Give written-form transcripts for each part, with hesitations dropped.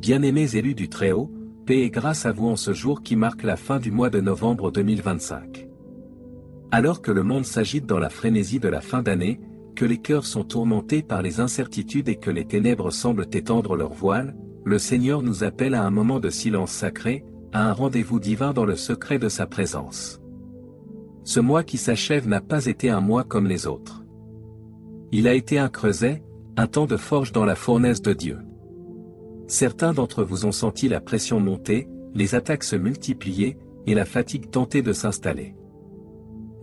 Bien-aimés élus du Très-Haut, paix et grâce à vous en ce jour qui marque la fin du mois de novembre 2025. Alors que le monde s'agite dans la frénésie de la fin d'année, que les cœurs sont tourmentés par les incertitudes et que les ténèbres semblent étendre leur voile, le Seigneur nous appelle à un moment de silence sacré, à un rendez-vous divin dans le secret de sa présence. Ce mois qui s'achève n'a pas été un mois comme les autres. Il a été un creuset, un temps de forge dans la fournaise de Dieu. Certains d'entre vous ont senti la pression monter, les attaques se multiplier, et la fatigue tenter de s'installer.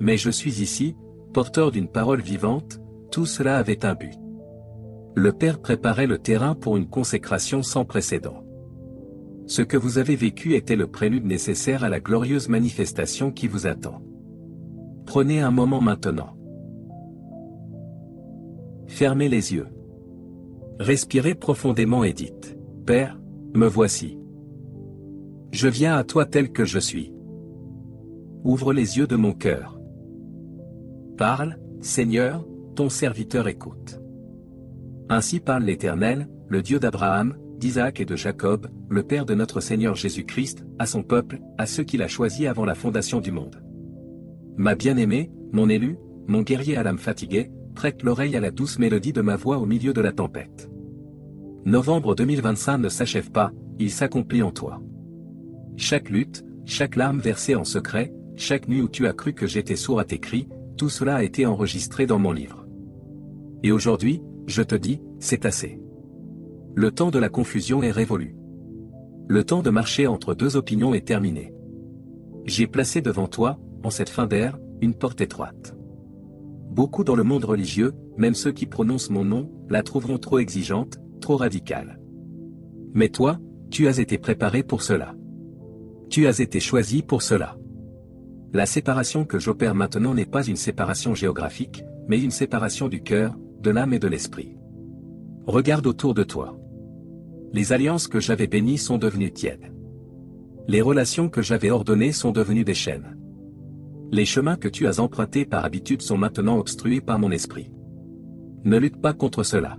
Mais je suis ici, porteur d'une parole vivante, tout cela avait un but. Le Père préparait le terrain pour une consécration sans précédent. Ce que vous avez vécu était le prélude nécessaire à la glorieuse manifestation qui vous attend. Prenez un moment maintenant. Fermez les yeux. Respirez profondément et dites, « Père, me voici. Je viens à toi tel que je suis. Ouvre les yeux de mon cœur. Parle, Seigneur, ton serviteur écoute. » Ainsi parle l'Éternel, le Dieu d'Abraham, d'Isaac et de Jacob, le Père de notre Seigneur Jésus-Christ, à son peuple, à ceux qu'il a choisis avant la fondation du monde. Ma bien-aimée, mon élu, mon guerrier à l'âme fatiguée, prête l'oreille à la douce mélodie de ma voix au milieu de la tempête. Novembre 2025 ne s'achève pas, il s'accomplit en toi. Chaque lutte, chaque larme versée en secret, chaque nuit où tu as cru que j'étais sourd à tes cris, tout cela a été enregistré dans mon livre. Et aujourd'hui, je te dis, c'est assez. Le temps de la confusion est révolu. Le temps de marcher entre deux opinions est terminé. J'ai placé devant toi, en cette fin d'ère, une porte étroite. Beaucoup dans le monde religieux, même ceux qui prononcent mon nom, la trouveront trop exigeante, trop radicale. Mais toi, tu as été préparé pour cela. Tu as été choisi pour cela. La séparation que j'opère maintenant n'est pas une séparation géographique, mais une séparation du cœur, de l'âme et de l'esprit. Regarde autour de toi. Les alliances que j'avais bénies sont devenues tièdes. Les relations que j'avais ordonnées sont devenues des chaînes. Les chemins que tu as empruntés par habitude sont maintenant obstrués par mon esprit. Ne lutte pas contre cela.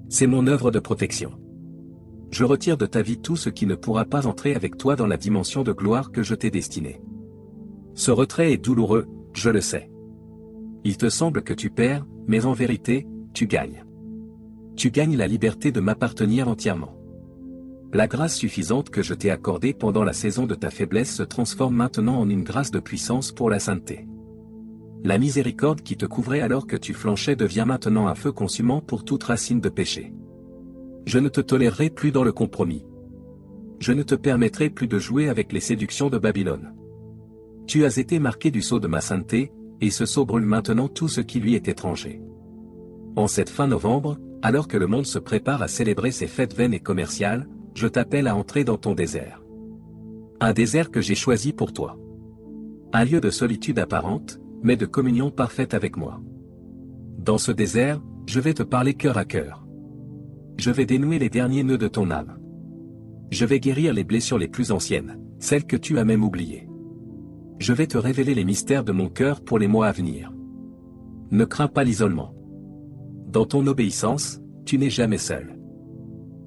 C'est mon œuvre de protection. Je retire de ta vie tout ce qui ne pourra pas entrer avec toi dans la dimension de gloire que je t'ai destinée. Ce retrait est douloureux, je le sais. Il te semble que tu perds, mais en vérité, tu gagnes. Tu gagnes la liberté de m'appartenir entièrement. La grâce suffisante que je t'ai accordée pendant la saison de ta faiblesse se transforme maintenant en une grâce de puissance pour la sainteté. La miséricorde qui te couvrait alors que tu flanchais devient maintenant un feu consumant pour toute racine de péché. Je ne te tolérerai plus dans le compromis. Je ne te permettrai plus de jouer avec les séductions de Babylone. Tu as été marqué du sceau de ma sainteté, et ce sceau brûle maintenant tout ce qui lui est étranger. En cette fin novembre, alors que le monde se prépare à célébrer ses fêtes vaines et commerciales, je t'appelle à entrer dans ton désert. Un désert que j'ai choisi pour toi. Un lieu de solitude apparente, mais de communion parfaite avec moi. Dans ce désert, je vais te parler cœur à cœur. Je vais dénouer les derniers nœuds de ton âme. Je vais guérir les blessures les plus anciennes, celles que tu as même oubliées. Je vais te révéler les mystères de mon cœur pour les mois à venir. Ne crains pas l'isolement. Dans ton obéissance, tu n'es jamais seul.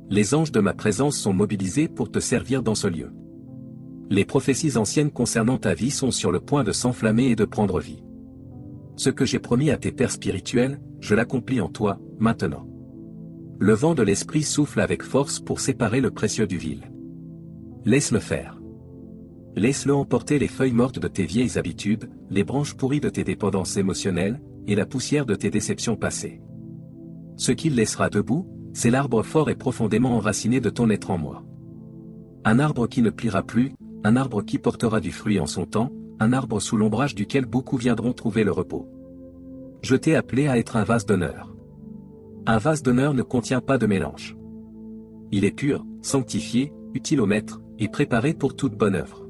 Les anges de ma présence sont mobilisés pour te servir dans ce lieu. Les prophéties anciennes concernant ta vie sont sur le point de s'enflammer et de prendre vie. Ce que j'ai promis à tes pères spirituels, je l'accomplis en toi, maintenant. Le vent de l'esprit souffle avec force pour séparer le précieux du vil. Laisse-le faire. Laisse-le emporter les feuilles mortes de tes vieilles habitudes, les branches pourries de tes dépendances émotionnelles, et la poussière de tes déceptions passées. Ce qu'il laissera debout, c'est l'arbre fort et profondément enraciné de ton être en moi. Un arbre qui ne pliera plus, un arbre qui portera du fruit en son temps, un arbre sous l'ombrage duquel beaucoup viendront trouver le repos. Je t'ai appelé à être un vase d'honneur. Un vase d'honneur ne contient pas de mélange. Il est pur, sanctifié, utile au maître, et préparé pour toute bonne œuvre.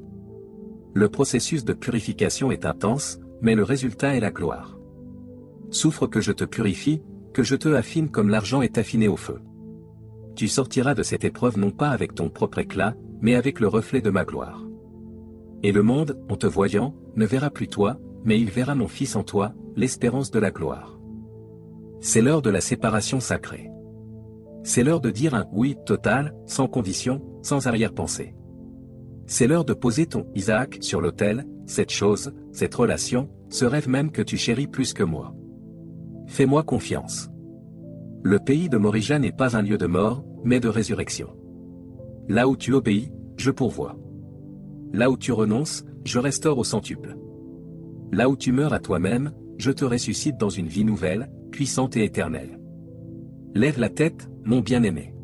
Le processus de purification est intense, mais le résultat est la gloire. Souffre que je te purifie, que je te affine comme l'argent est affiné au feu. Tu sortiras de cette épreuve non pas avec ton propre éclat, mais avec le reflet de ma gloire. Et le monde, en te voyant, ne verra plus toi, mais il verra mon Fils en toi, l'espérance de la gloire. C'est l'heure de la séparation sacrée. C'est l'heure de dire un oui total, sans condition, sans arrière-pensée. C'est l'heure de poser ton Isaac sur l'autel, cette chose, cette relation, ce rêve même que tu chéris plus que moi. Fais-moi confiance. Le pays de Morija n'est pas un lieu de mort, mais de résurrection. Là où tu obéis, je pourvois. Là où tu renonces, je restaure au centuple. Là où tu meurs à toi-même, je te ressuscite dans une vie nouvelle, puissante et éternelle. Lève la tête, mon bien-aimé.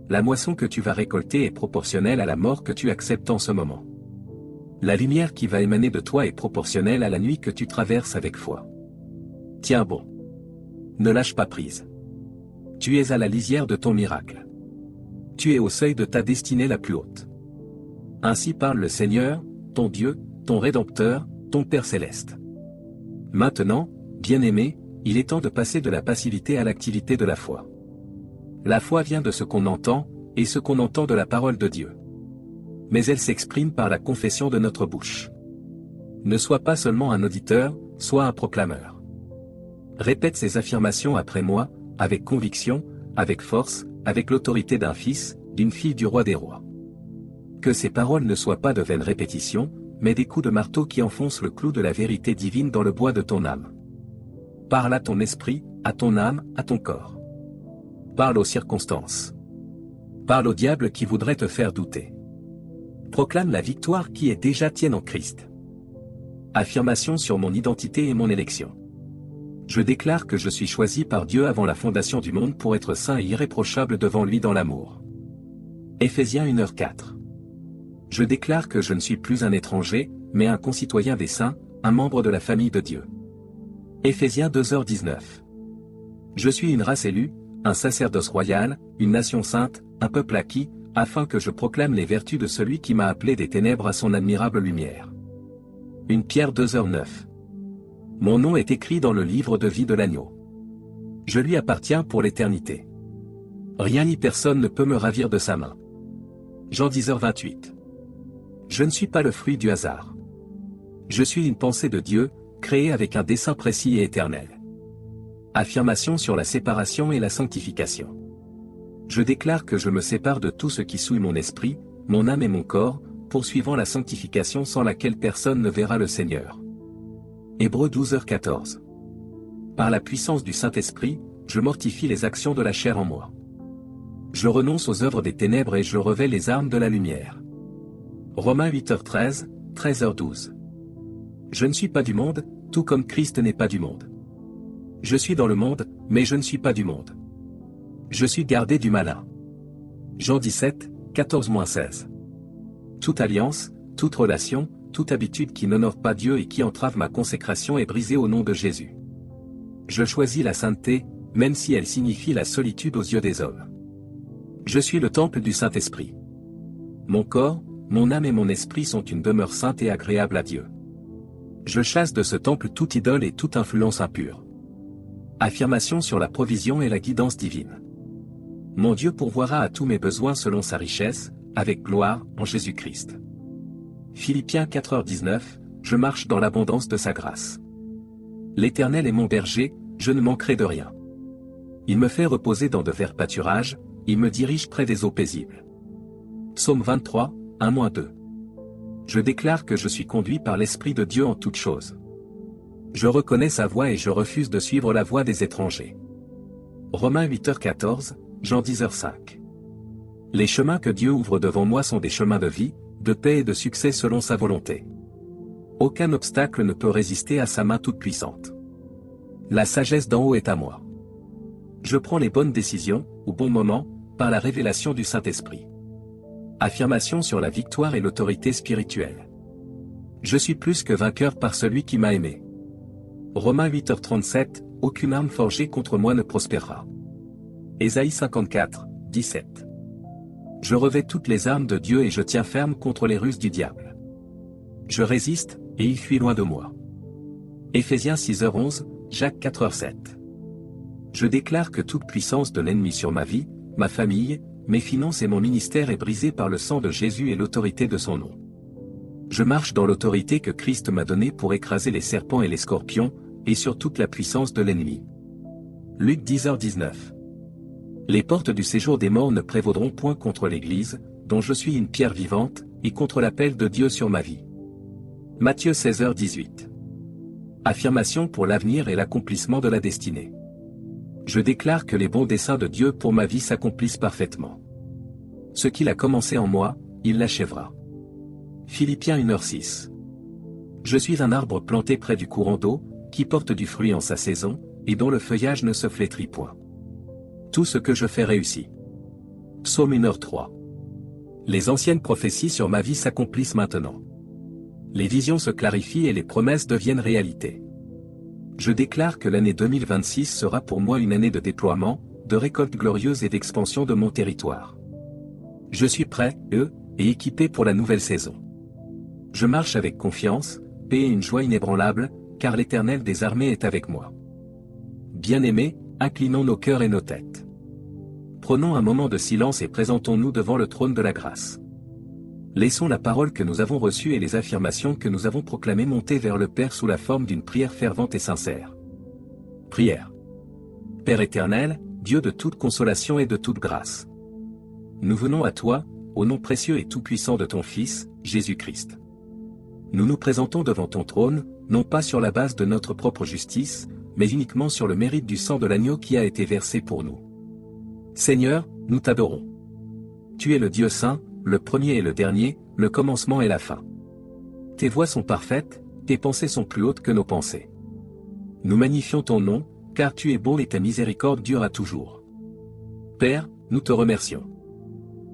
La moisson que tu vas récolter est proportionnelle à la mort que tu acceptes en ce moment. La lumière qui va émaner de toi est proportionnelle à la nuit que tu traverses avec foi. Tiens bon. Ne lâche pas prise. Tu es à la lisière de ton miracle. Tu es au seuil de ta destinée la plus haute. Ainsi parle le Seigneur, ton Dieu, ton Rédempteur, ton Père céleste. Maintenant, bien-aimé, il est temps de passer de la passivité à l'activité de la foi. La foi vient de ce qu'on entend, et ce qu'on entend de la parole de Dieu. Mais elle s'exprime par la confession de notre bouche. Ne sois pas seulement un auditeur, sois un proclameur. Répète ces affirmations après moi, avec conviction, avec force, avec l'autorité d'un fils, d'une fille du roi des rois. Que ces paroles ne soient pas de vaines répétitions, mais des coups de marteau qui enfoncent le clou de la vérité divine dans le bois de ton âme. Parle à ton esprit, à ton âme, à ton corps. Parle aux circonstances. Parle au diable qui voudrait te faire douter. Proclame la victoire qui est déjà tienne en Christ. Affirmation sur mon identité et mon élection. Je déclare que je suis choisi par Dieu avant la fondation du monde pour être saint et irréprochable devant lui dans l'amour. Éphésiens 1h4. Je déclare que je ne suis plus un étranger, mais un concitoyen des saints, un membre de la famille de Dieu. Éphésiens 2h19. Je suis une race élue, un sacerdoce royal, une nation sainte, un peuple acquis, afin que je proclame les vertus de celui qui m'a appelé des ténèbres à son admirable lumière. 1 Pierre 2h9. Mon nom est écrit dans le livre de vie de l'agneau. Je lui appartiens pour l'éternité. Rien ni personne ne peut me ravir de sa main. Jean 10h28. Je ne suis pas le fruit du hasard. Je suis une pensée de Dieu, créée avec un dessein précis et éternel. Affirmation sur la séparation et la sanctification. Je déclare que je me sépare de tout ce qui souille mon esprit, mon âme et mon corps, poursuivant la sanctification sans laquelle personne ne verra le Seigneur. Hébreux 12h14. Par la puissance du Saint-Esprit, je mortifie les actions de la chair en moi. Je renonce aux œuvres des ténèbres et je revêts les armes de la lumière. Romains 8h13, 13h12. Je ne suis pas du monde, tout comme Christ n'est pas du monde. Je suis dans le monde, mais je ne suis pas du monde. Je suis gardé du malin. Jean 17, 14-16. Toute alliance, toute relation, toute habitude qui n'honore pas Dieu et qui entrave ma consécration est brisée au nom de Jésus. Je choisis la sainteté, même si elle signifie la solitude aux yeux des hommes. Je suis le temple du Saint-Esprit. Mon corps, mon âme et mon esprit sont une demeure sainte et agréable à Dieu. Je chasse de ce temple toute idole et toute influence impure. Affirmation sur la provision et la guidance divine. Mon Dieu pourvoira à tous mes besoins selon sa richesse, avec gloire, en Jésus-Christ. Philippiens 4h19, je marche dans l'abondance de sa grâce. L'Éternel est mon berger, je ne manquerai de rien. Il me fait reposer dans de verts pâturages, il me dirige près des eaux paisibles. Psaume 23, 1-2. Je déclare que je suis conduit par l'Esprit de Dieu en toutes choses. Je reconnais sa voix et je refuse de suivre la voix des étrangers. Romains 8h14, Jean 10h5. Les chemins que Dieu ouvre devant moi sont des chemins de vie, de paix et de succès selon sa volonté. Aucun obstacle ne peut résister à sa main toute puissante. La sagesse d'en haut est à moi. Je prends les bonnes décisions, au bon moment, par la révélation du Saint-Esprit. Affirmation sur la victoire et l'autorité spirituelle. Je suis plus que vainqueur par celui qui m'a aimé. Romains 8h37, aucune arme forgée contre moi ne prospérera. Ésaïe 54, 17. Je revêts toutes les armes de Dieu et je tiens ferme contre les ruses du diable. Je résiste, et il fuit loin de moi. Éphésiens 6h11, Jacques 4h7. Je déclare que toute puissance de l'ennemi sur ma vie, ma famille, mes finances et mon ministère est brisée par le sang de Jésus et l'autorité de son nom. Je marche dans l'autorité que Christ m'a donnée pour écraser les serpents et les scorpions, et sur toute la puissance de l'ennemi. Luc 10h19. Les portes du séjour des morts ne prévaudront point contre l'Église, dont je suis une pierre vivante, et contre l'appel de Dieu sur ma vie. Matthieu 16h18. Affirmation pour l'avenir et l'accomplissement de la destinée. Je déclare que les bons desseins de Dieu pour ma vie s'accomplissent parfaitement. Ce qu'il a commencé en moi, il l'achèvera. Philippiens 1h6. Je suis un arbre planté près du courant d'eau, qui porte du fruit en sa saison, et dont le feuillage ne se flétrit point. Tout ce que je fais réussit. Psaume 1h3. Les anciennes prophéties sur ma vie s'accomplissent maintenant. Les visions se clarifient et les promesses deviennent réalité. Je déclare que l'année 2026 sera pour moi une année de déploiement, de récolte glorieuse et d'expansion de mon territoire. Je suis prêt, et équipé pour la nouvelle saison. Je marche avec confiance, paix et une joie inébranlable, car l'Éternel des armées est avec moi. Bien-aimés, inclinons nos cœurs et nos têtes. Prenons un moment de silence et présentons-nous devant le trône de la grâce. Laissons la parole que nous avons reçue et les affirmations que nous avons proclamées monter vers le Père sous la forme d'une prière fervente et sincère. Prière. Père éternel, Dieu de toute consolation et de toute grâce. Nous venons à toi, au nom précieux et tout-puissant de ton Fils, Jésus-Christ. Nous nous présentons devant ton trône, non pas sur la base de notre propre justice, mais uniquement sur le mérite du sang de l'agneau qui a été versé pour nous. Seigneur, nous t'adorons. Tu es le Dieu saint, le premier et le dernier, le commencement et la fin. Tes voies sont parfaites, tes pensées sont plus hautes que nos pensées. Nous magnifions ton nom, car tu es bon et ta miséricorde dure à toujours. Père, nous te remercions.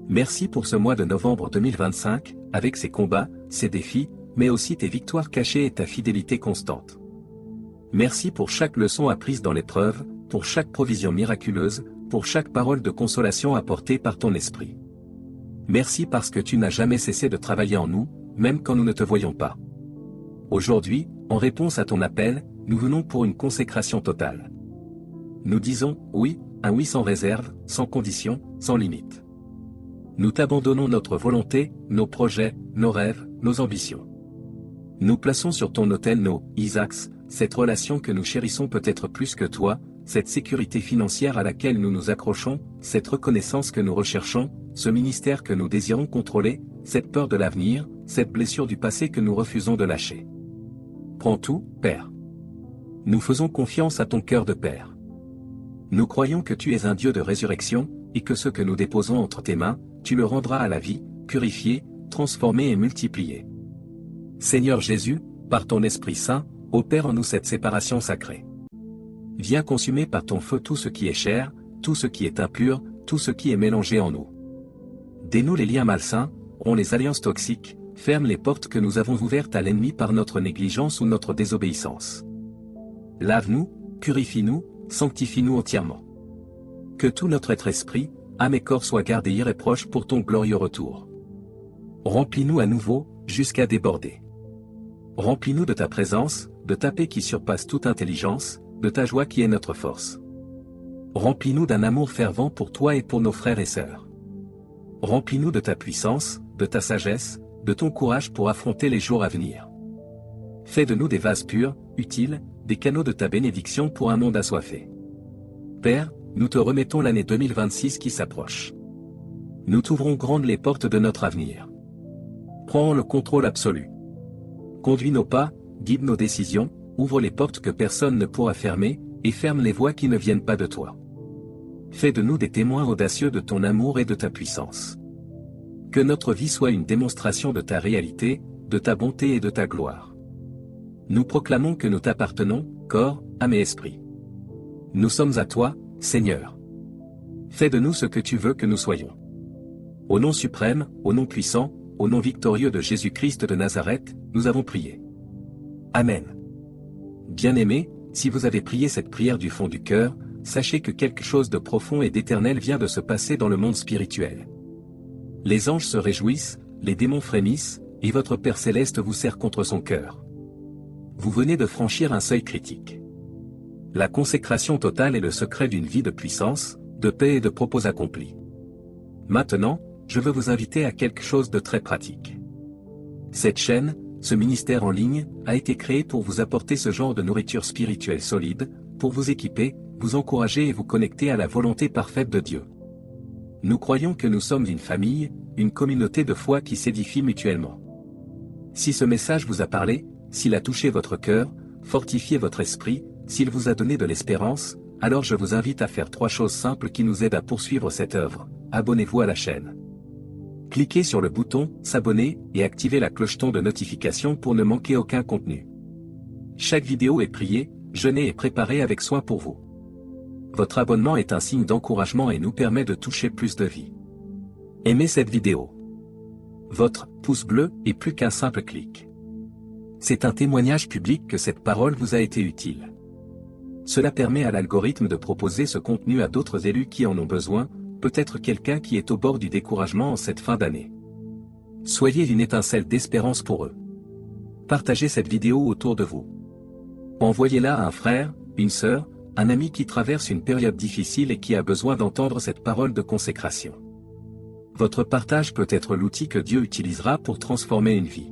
Merci pour ce mois de novembre 2025, avec ses combats, ses défis, mais aussi tes victoires cachées et ta fidélité constante. Merci pour chaque leçon apprise dans l'épreuve, pour chaque provision miraculeuse, pour chaque parole de consolation apportée par ton esprit. Merci parce que tu n'as jamais cessé de travailler en nous, même quand nous ne te voyons pas. Aujourd'hui, en réponse à ton appel, nous venons pour une consécration totale. Nous disons, oui, un oui sans réserve, sans condition, sans limite. Nous t'abandonnons notre volonté, nos projets, nos rêves, nos ambitions. Nous plaçons sur ton autel nos Isaacs, cette relation que nous chérissons peut-être plus que toi, cette sécurité financière à laquelle nous nous accrochons, cette reconnaissance que nous recherchons, ce ministère que nous désirons contrôler, cette peur de l'avenir, cette blessure du passé que nous refusons de lâcher. Prends tout, Père. Nous faisons confiance à ton cœur de Père. Nous croyons que tu es un Dieu de résurrection, et que ce que nous déposons entre tes mains, tu le rendras à la vie, purifié, transformé et multiplié. Seigneur Jésus, par ton Esprit Saint, opère en nous cette séparation sacrée. Viens consumer par ton feu tout ce qui est chair, tout ce qui est impur, tout ce qui est mélangé en nous. Dénoue les liens malsains, romps les alliances toxiques, ferme les portes que nous avons ouvertes à l'ennemi par notre négligence ou notre désobéissance. Lave-nous, purifie-nous, sanctifie-nous entièrement. Que tout notre être esprit, âme et corps soient gardés irréproches pour ton glorieux retour. Remplis-nous à nouveau, jusqu'à déborder. Remplis-nous de ta présence, de ta paix qui surpasse toute intelligence, de ta joie qui est notre force. Remplis-nous d'un amour fervent pour toi et pour nos frères et sœurs. Remplis-nous de ta puissance, de ta sagesse, de ton courage pour affronter les jours à venir. Fais de nous des vases purs, utiles, des canaux de ta bénédiction pour un monde assoiffé. Père, nous te remettons l'année 2026 qui s'approche. Nous t'ouvrons grandes les portes de notre avenir. Prends le contrôle absolu. Conduis nos pas, guide nos décisions, ouvre les portes que personne ne pourra fermer, et ferme les voies qui ne viennent pas de toi. Fais de nous des témoins audacieux de ton amour et de ta puissance. Que notre vie soit une démonstration de ta réalité, de ta bonté et de ta gloire. Nous proclamons que nous t'appartenons, corps, âme et esprit. Nous sommes à toi, Seigneur. Fais de nous ce que tu veux que nous soyons. Au nom suprême, au nom puissant, au nom victorieux de Jésus-Christ de Nazareth, nous avons prié. Amen. Bien-aimés, si vous avez prié cette prière du fond du cœur, sachez que quelque chose de profond et d'éternel vient de se passer dans le monde spirituel. Les anges se réjouissent, les démons frémissent, et votre Père céleste vous serre contre son cœur. Vous venez de franchir un seuil critique. La consécration totale est le secret d'une vie de puissance, de paix et de propos accomplis. Maintenant, je veux vous inviter à quelque chose de très pratique. Cette chaîne, ce ministère en ligne, a été créé pour vous apporter ce genre de nourriture spirituelle solide, pour vous équiper, vous encourager et vous connecter à la volonté parfaite de Dieu. Nous croyons que nous sommes une famille, une communauté de foi qui s'édifie mutuellement. Si ce message vous a parlé, s'il a touché votre cœur, fortifié votre esprit, s'il vous a donné de l'espérance, alors je vous invite à faire 3 choses simples qui nous aident à poursuivre cette œuvre. Abonnez-vous à la chaîne. Cliquez sur le bouton « S'abonner » et activez la clocheton de notification pour ne manquer aucun contenu. Chaque vidéo est priée, jeûnée et préparée avec soin pour vous. Votre abonnement est un signe d'encouragement et nous permet de toucher plus de vies. Aimez cette vidéo. Votre pouce bleu est plus qu'un simple clic. C'est un témoignage public que cette parole vous a été utile. Cela permet à l'algorithme de proposer ce contenu à d'autres élus qui en ont besoin, peut-être quelqu'un qui est au bord du découragement en cette fin d'année. Soyez une étincelle d'espérance pour eux. Partagez cette vidéo autour de vous. Envoyez-la à un frère, une sœur, un ami qui traverse une période difficile et qui a besoin d'entendre cette parole de consécration. Votre partage peut être l'outil que Dieu utilisera pour transformer une vie.